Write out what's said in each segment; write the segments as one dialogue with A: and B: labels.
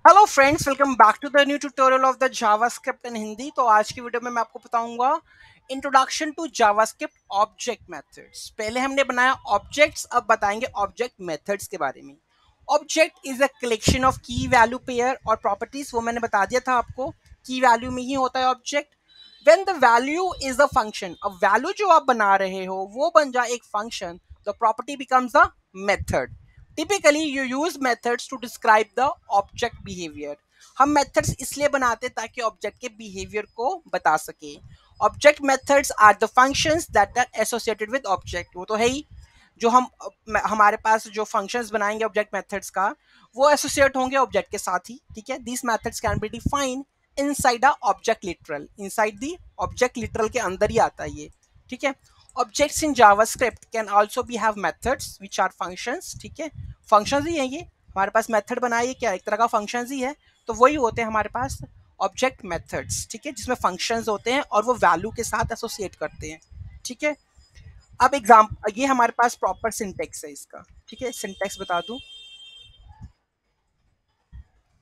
A: Hello friends, welcome back to the new tutorial of the JavaScript in Hindi. तो आज की video में मैं आपको बताऊंगा introduction to JavaScript object methods. पहले हमने बनाया ऑब्जेक्ट्स, अब बताएंगे ऑब्जेक्ट मेथड्स के बारे में। Object is a collection of की वैल्यू पेयर और प्रॉपर्टीज, वो मैंने बता दिया था आपको। की वैल्यू में ही होता है object. When the value is a function, अब वैल्यू जो आप बना रहे हो वो बन जाए एक function, the property becomes a method. Typically, you use methods to describe the object behavior. हम मेथड्स इसलिए बनाते हैं ताकि ऑब्जेक्ट के बिहेवियर को बता सके। Object methods are the functions that are associated with object. वो तो है ही, जो हम हमारे पास जो फंक्शंस बनाएंगे ऑब्जेक्ट मेथड्स का, वो एसोसिएट होंगे ऑब्जेक्ट के साथ ही। ठीक है, this methods can be defined inside a object literal. Inside the object literal के अंदर ही आता है ये। ठीक है, objects in JavaScript can also be have methods which are functions. ठीक है, फंक्शंस ही है ये। हमारे पास मेथड बनाइए क्या, एक तरह का फंक्शंस ही है। तो वही होते हैं हमारे पास ऑब्जेक्ट मेथड्स। ठीक है, जिसमें फंक्शंस होते हैं और वो वैल्यू के साथ एसोसिएट करते हैं। ठीक है, अब एग्जाम ये हमारे पास प्रॉपर सिंटेक्स है इसका। ठीक है, सिंटेक्स बता दूं।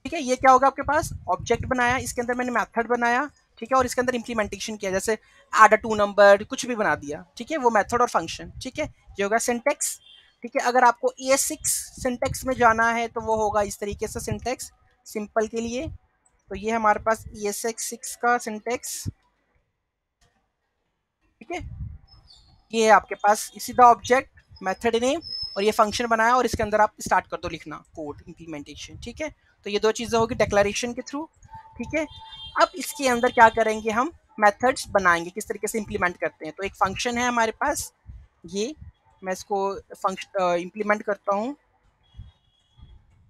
A: ठीक है, ये क्या होगा, आपके पास ऑब्जेक्ट बनाया, इसके अंदर मैंने मेथड बनाया। ठीक है, और इसके अंदर इंप्लीमेंटेशन किया, जैसे ऐड अ टू नंबर, कुछ भी बना दिया। ठीक है, वो मेथड और फंक्शन। ठीक है, ये होगा सिंटेक्स। ठीक है, अगर आपको ES6 सिंटेक्स में जाना है तो वो होगा इस तरीके से सिंटेक्स, सिंपल के लिए। तो ये हमारे पास ES6 का सिंटेक्स। ठीक है, ये है आपके पास इसी द ऑब्जेक्ट मेथड नेम, और ये फंक्शन बनाया और इसके अंदर आप स्टार्ट कर दो लिखना कोड इंप्लीमेंटेशन। ठीक है, तो ये दो चीज़ें होगी डिक्लेरेशन के थ्रू। ठीक है, अब इसके अंदर क्या करेंगे, हम मेथड्स बनाएंगे, किस तरीके से इंप्लीमेंट करते हैं। तो एक फंक्शन है हमारे पास, ये मैं इसको फंक्शन इंप्लीमेंट करता हूँ।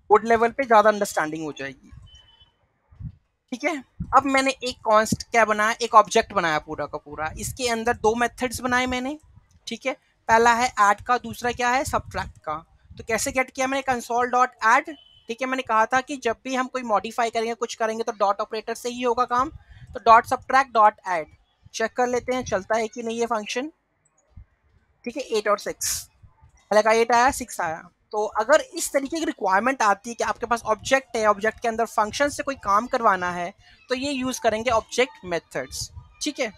A: कोड लेवल पे ज़्यादा अंडरस्टैंडिंग हो जाएगी। ठीक है, अब मैंने एक कॉन्स्ट क्या बनाया, एक ऑब्जेक्ट बनाया पूरा का पूरा। इसके अंदर दो मेथड्स बनाए मैंने। ठीक है, पहला है ऐड का, दूसरा क्या है सब्ट्रैक्ट का। तो कैसे गेट किया मैंने, कंसोल डॉट ऐड। ठीक है, मैंने कहा था कि जब भी हम कोई मॉडिफाई करेंगे, कुछ करेंगे, तो डॉट ऑपरेटर से ही होगा काम। तो dot subtract dot add, check कर लेते हैं चलता है कि नहीं ये फंक्शन। ठीक है, 8 और 6, पहले का 8 आया, 6 आया। तो अगर इस तरीके की रिक्वायरमेंट आती है कि आपके पास ऑब्जेक्ट है, ऑब्जेक्ट के अंदर फंक्शन से कोई काम करवाना है, तो ये यूज करेंगे ऑब्जेक्ट मेथड्स। ठीक है,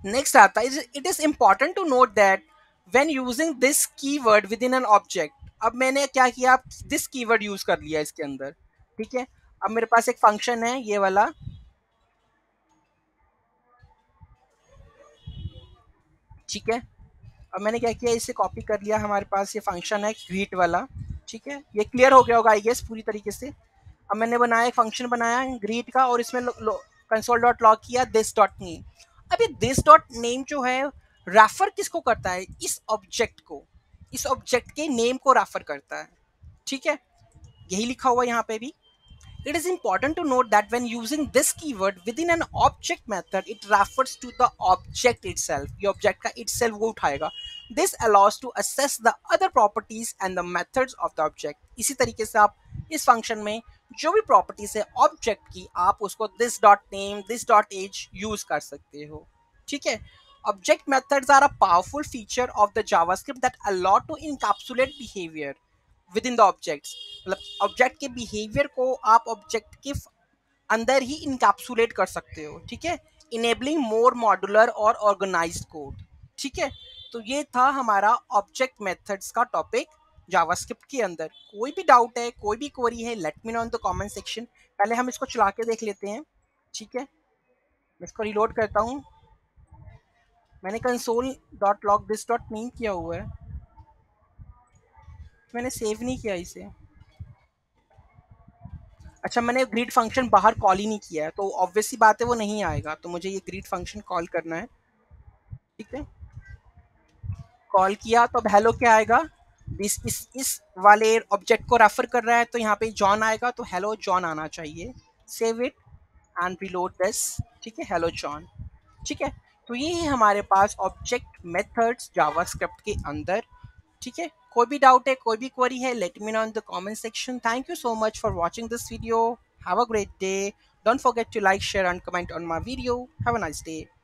A: नेक्स्ट आता है, it is important to note that when using this keyword within an object. अब मैंने क्या किया, दिस कीवर्ड यूज कर लिया इसके अंदर। ठीक है, अब मेरे पास एक फंक्शन है ये वाला। ठीक है, अब मैंने क्या किया, इसे कॉपी कर लिया, हमारे पास ये फंक्शन है ग्रीट वाला। ठीक है, ये क्लियर हो गया होगा आई गेस पूरी तरीके से। अब मैंने बनाया एक फंक्शन बनाया ग्रीट का, और इसमें कंसोल डॉट लॉग किया दिस डॉट नेम। अब ये दिस डॉट नेम जो है, रेफर किसको करता है, इस ऑब्जेक्ट को, इस ऑब्जेक्ट के नेम को रेफर करता है। ठीक है, यही लिखा हुआ यहाँ पे भी। It is important to note that when using this keyword within an object method, it refers to the object itself. ये object का itself वो उठाएगा। This allows to assess the other properties and the methods of the object. इसी तरीके से आप इस function में जो भी properties है object की, आप उसको this dot name, this dot age use कर सकते हो। ठीक है, object methods are a powerful feature of the JavaScript that allow to encapsulate behavior within the objects। मतलब ऑब्जेक्ट के बिहेवियर को आप ऑब्जेक्ट के अंदर ही इनकैप्सुलेट कर सकते हो। ठीक है, इनेबलिंग मोर मॉड्यूलर और ऑर्गेनाइज्ड कोड। ठीक है, तो ये था हमारा ऑब्जेक्ट मेथड्स का टॉपिक जावास्क्रिप्ट के अंदर। कोई भी डाउट है, कोई भी क्वेरी है, let me know in the comment section. पहले हम इसको चला के देख लेते हैं। ठीक है, मैं इसको रिलोड करता हूँ। मैंने console dot log this dot mean किया हुआ है, मैंने सेव नहीं किया इसे। अच्छा, मैंने ग्रीड फंक्शन बाहर कॉल ही नहीं किया है, तो ऑब्वियसली बात है वो नहीं आएगा। तो मुझे ये ग्रीड फंक्शन कॉल करना है। ठीक है, कॉल किया तो अब हेलो क्या आएगा, इस वाले ऑब्जेक्ट को रेफर कर रहा है, तो यहाँ पे जॉन आएगा, तो हेलो जॉन आना चाहिए। Save it and reload this. ठीक है, हेलो जॉन। ठीक है, तो ये है हमारे पास ऑब्जेक्ट मेथड्स जावास्क्रिप्ट के अंदर। ठीक है, कोई भी डाउट है, कोई भी क्वेरी है, let me know in the comment section. Thank you so much for watching this video. Have a great day. Don't forget to like, share and comment on my video. Have a nice day.